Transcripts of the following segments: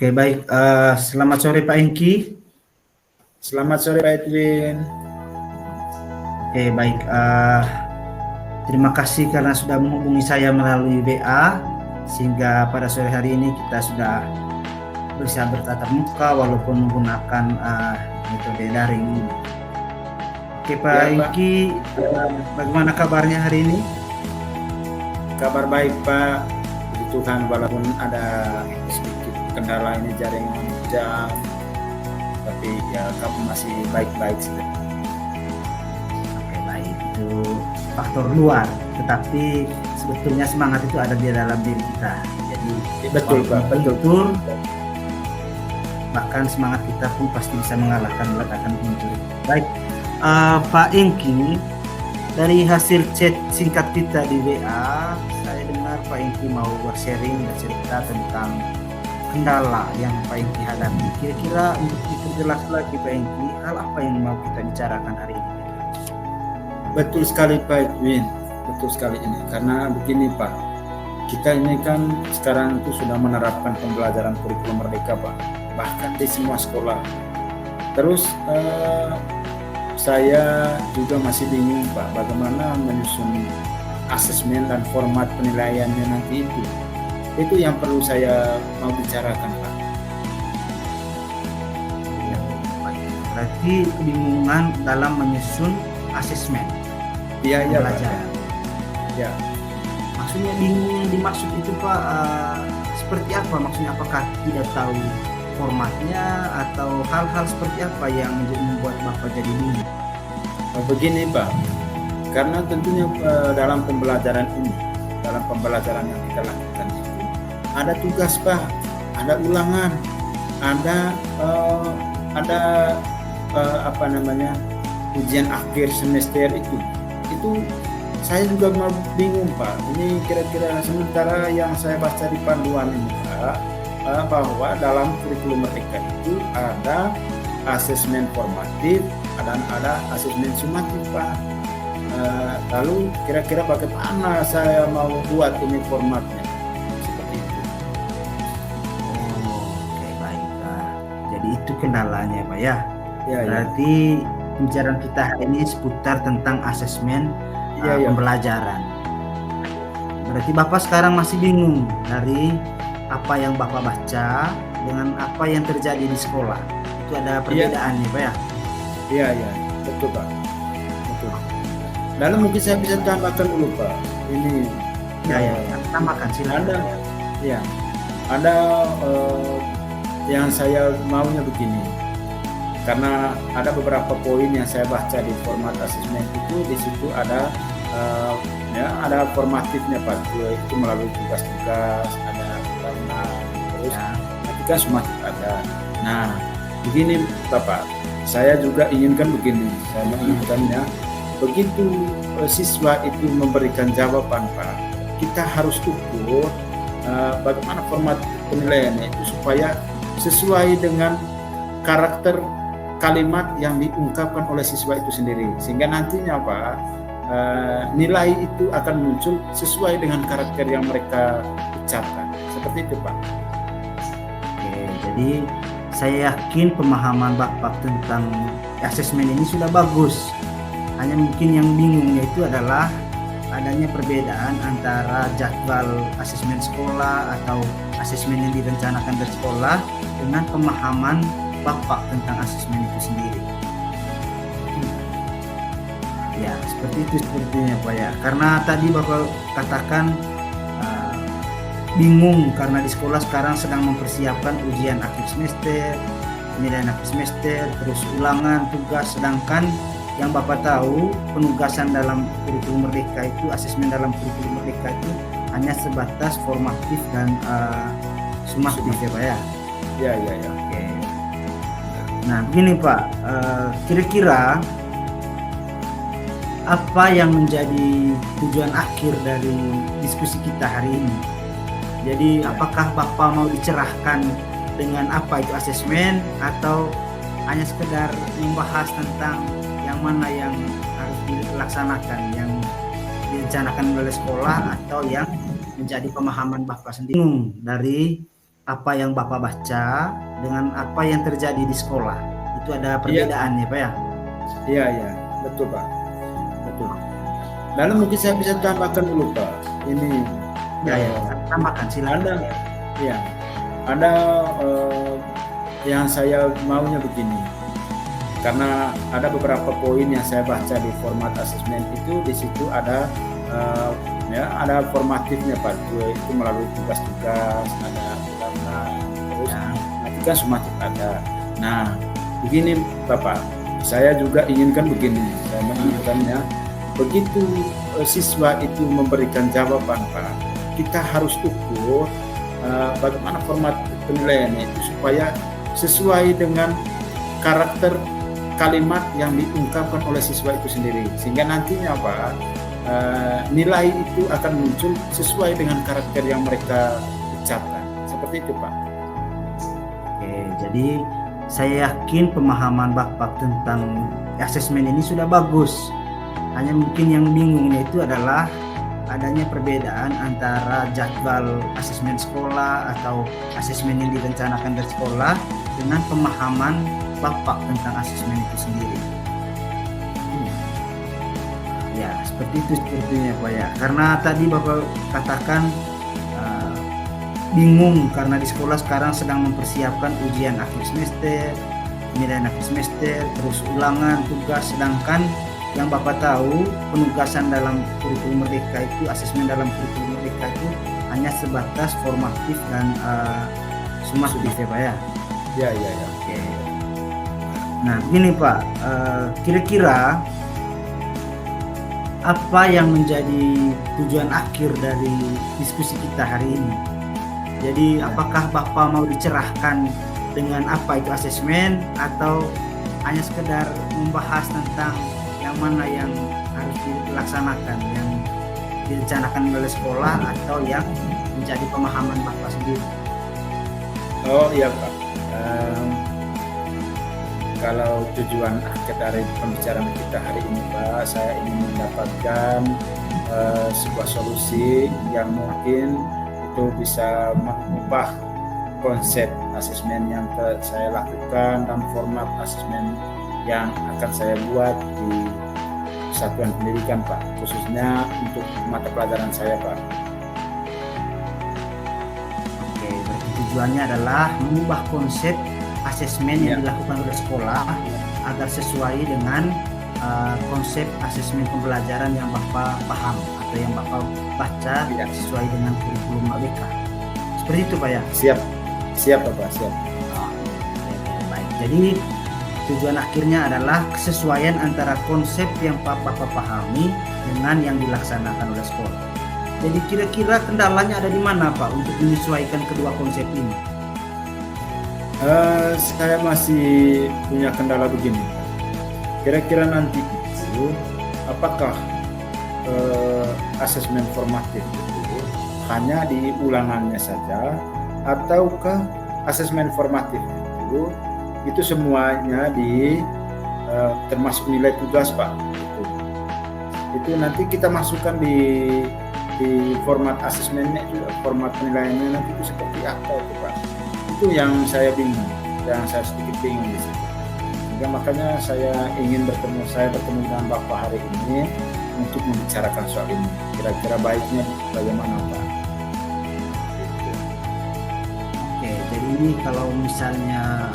Oke, baik. Selamat sore Pak Engki. Selamat sore Pak Edwin. Oke, baik. Terima kasih karena sudah menghubungi saya melalui WA, sehingga pada sore hari ini kita sudah bisa bertatap muka walaupun menggunakan metode daring. Oke Pak Engki, bagaimana kabarnya hari ini? Kabar baik Pak, puji Tuhan, walaupun ada sedikit kendala ini jaringan jam, tapi ya kamu masih baik-baik saja. Oke, baik, itu faktor luar, tetapi sebetulnya semangat itu ada di dalam diri kita. Jadi betul Pak, betul. Bahkan semangat kita pun pasti bisa mengalahkan ledakan muncul. Baik, Pak Engki, dari hasil chat singkat kita di WA, saya dengar Pak Engki mau bersharing, bercerita tentang kendala yang Pak Engki hadapi. Kira-kira untuk diperjelas lagi Pak Engki, hal apa yang mau kita bicarakan hari ini? Betul sekali Pak Edwin, betul sekali ini. Karena begini Pak, kita ini kan sekarang itu sudah menerapkan pembelajaran kurikulum merdeka Pak, bahkan di semua sekolah. Terus saya juga masih bingung Pak, bagaimana menyusun asesmen dan format penilaiannya nanti itu. Itu yang perlu saya mau bicarakan Pak. Ya, berarti kebingungan dalam menyusun asesmen. Iya, iya Pak. Ya. Maksudnya bingung yang dimaksud itu Pak, seperti apa? Maksudnya apakah tidak tahu formatnya atau hal-hal seperti apa yang membuat Bapak jadi bingung? Begini Pak, karena tentunya dalam pembelajaran ini, dalam pembelajaran yang kita lakukan itu ada tugas Pak, ada ulangan, ada ujian akhir semester itu saya juga mau bingung Pak. Ini kira-kira sementara yang saya baca di panduan ini Pak, bahwa dalam kurikulum merdeka itu ada asesmen formatif dan ada asesmen sumatif Pak. Lalu kira-kira bagaimana saya mau buat ini formatnya seperti itu. Oke, baik Pak. Jadi itu kendalanya Pak ya. Berarti pembicaraan kita hari ini seputar tentang asesmen pembelajaran. Berarti Bapak sekarang masih bingung dari apa yang Bapak baca dengan apa yang terjadi di sekolah. Itu ada perbedaan nih Pak ya? Iya, betul Pak. Betul. Lalu mungkin saya bisa tambahkan dulu Pak. Ini tambahkan silakan. Ada yang saya maunya begini. Karena ada beberapa poin yang saya baca di format asesmen itu, di situ ada ada formatifnya Pak, itu melalui tugas-tugas, ada ulangan, terus nanti kan sumatif ada. Nah, begini Bapak, saya juga inginkan begini, saya menginginkannya begitu siswa itu memberikan jawaban Pak, kita harus ukur bagaimana format penilaiannya itu supaya sesuai dengan karakter kalimat yang diungkapkan oleh siswa itu sendiri, sehingga nantinya Pak, nilai itu akan muncul sesuai dengan karakter yang mereka ucapkan. Seperti itu Pak. Oke, jadi saya yakin pemahaman Bapak tentang asesmen ini sudah bagus. Hanya mungkin yang bingungnya itu adalah adanya perbedaan antara jadwal asesmen sekolah atau asesmen yang direncanakan dari sekolah dengan pemahaman Bapak tentang asesmen itu sendiri. Ya, seperti itu sepertinya Pak ya. Karena tadi Bapak katakan bingung karena di sekolah sekarang sedang mempersiapkan ujian akhir semester, penilaian akhir semester, terus ulangan, tugas, sedangkan yang Bapak tahu penugasan dalam kurikulum merdeka itu, asesmen dalam kurikulum merdeka itu hanya sebatas formatif dan sumatif ya Pak ya? Ya. Oke. Nah begini Pak, kira-kira apa yang menjadi tujuan akhir dari diskusi kita hari ini? Jadi apakah Bapak mau dicerahkan dengan apa itu asesmen, atau hanya sekedar membahas tentang yang mana yang harus dilaksanakan, yang direncanakan oleh sekolah atau yang menjadi pemahaman Bapak sendiri dari apa yang Bapak baca dengan apa yang terjadi di sekolah. Itu ada perbedaannya, Pak ya? Iya, iya, betul Pak, betul. Lalu mungkin saya bisa tambahkan dulu Pak. Ini Ya, ya, tambahkan silakan. ada, ya, ada yang saya maunya begini. Karena ada beberapa poin yang saya baca di format asesmen itu, di situ ada ada formatifnya Pak. Itu melalui tugas-tugas, ada ulangan, terus nanti kan sumatif ada. Nah, begini Bapak, saya juga inginkan begini, saya menginginkannya begitu siswa itu memberikan jawaban Pak, kita harus ukur bagaimana format penilaiannya itu supaya sesuai dengan karakter kalimat yang diungkapkan oleh siswa itu sendiri, sehingga nantinya Pak nilai itu akan muncul sesuai dengan karakter yang mereka ucapkan. Seperti itu Pak. Oke, jadi saya yakin pemahaman Bapak tentang asesmen ini sudah bagus. Hanya mungkin yang bingungnya itu adalah adanya perbedaan antara jadwal asesmen sekolah atau asesmen yang direncanakan dari sekolah dengan pemahaman Bapak tentang asesmen itu sendiri. Ya, seperti itu sepertinya Pak ya. Karena tadi Bapak katakan bingung karena di sekolah sekarang sedang mempersiapkan ujian akhir semester, penilaian akhir semester, terus ulangan, tugas, sedangkan yang Bapak tahu penugasan dalam kurikulum Merdeka itu, asesmen dalam kurikulum Merdeka itu hanya sebatas formatif dan sumatif ya Pak ya? Ya, ya, ya. Oke. Nah gini Pak, kira-kira apa yang menjadi tujuan akhir dari diskusi kita hari ini? Jadi apakah Bapak mau dicerahkan dengan apa itu asesmen atau hanya sekedar membahas tentang yang mana yang harus dilaksanakan, yang direncanakan oleh sekolah atau yang menjadi pemahaman Bapak sendiri? Oh iya Pak, kalau tujuan akhir dari pembicaraan kita hari ini Pak, saya ingin mendapatkan sebuah solusi yang mungkin itu bisa mengubah konsep asesmen yang saya lakukan dan format asesmen yang akan saya buat di satuan pendidikan Pak, khususnya untuk mata pelajaran saya Pak. Oke, berarti tujuannya adalah mengubah konsep asesmen yang dilakukan oleh sekolah agar sesuai dengan konsep asesmen pembelajaran yang Bapak paham atau yang Bapak baca sesuai dengan kurikulum Merdeka. Seperti itu Pak ya? Siap Bapak, siap. Baik, jadi tujuan akhirnya adalah kesesuaian antara konsep yang Bapak pahami dengan yang dilaksanakan oleh sekolah. Jadi kira-kira kendalanya ada di mana Pak untuk menyesuaikan kedua konsep ini? Saya masih punya kendala begini. Kira-kira nanti itu apakah asesmen formatif itu hanya di ulangannya saja, ataukah asesmen formatif itu semuanya termasuk nilai tugas Pak? Itu nanti kita masukkan di format asesmennya itu, format penilaiannya nanti itu seperti apa itu Pak? Itu yang saya bingung, yang saya sedikit bingung di situ. Sehingga makanya saya ingin bertemu dengan Bapak hari ini untuk membicarakan soal ini. Kira-kira baiknya bagaimana Pak? Oke, jadi ini kalau misalnya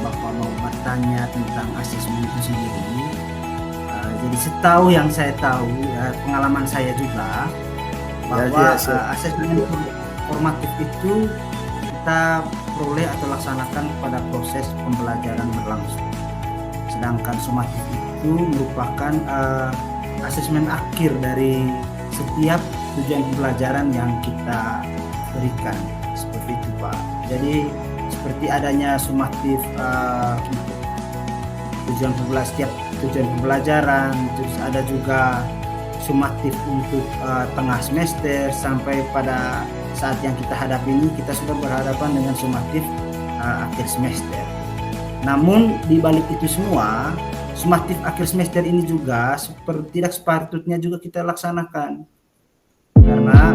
Bapak mau bertanya tentang asesmen itu sendiri, jadi setahu yang saya tahu, pengalaman saya juga bahwa asesmen formatif itu kita peroleh atau laksanakan pada proses pembelajaran berlangsung. Sedangkan sumatif itu merupakan asesmen akhir dari setiap tujuan pembelajaran yang kita berikan. Seperti itu Pak. Jadi seperti adanya sumatif untuk tujuan setiap tujuan pembelajaran, terus ada juga sumatif untuk tengah semester sampai pada saat yang kita hadapi ini kita sudah berhadapan dengan sumatif akhir semester. Namun di balik itu semua, sumatif akhir semester ini juga tidak sepatutnya juga kita laksanakan, karena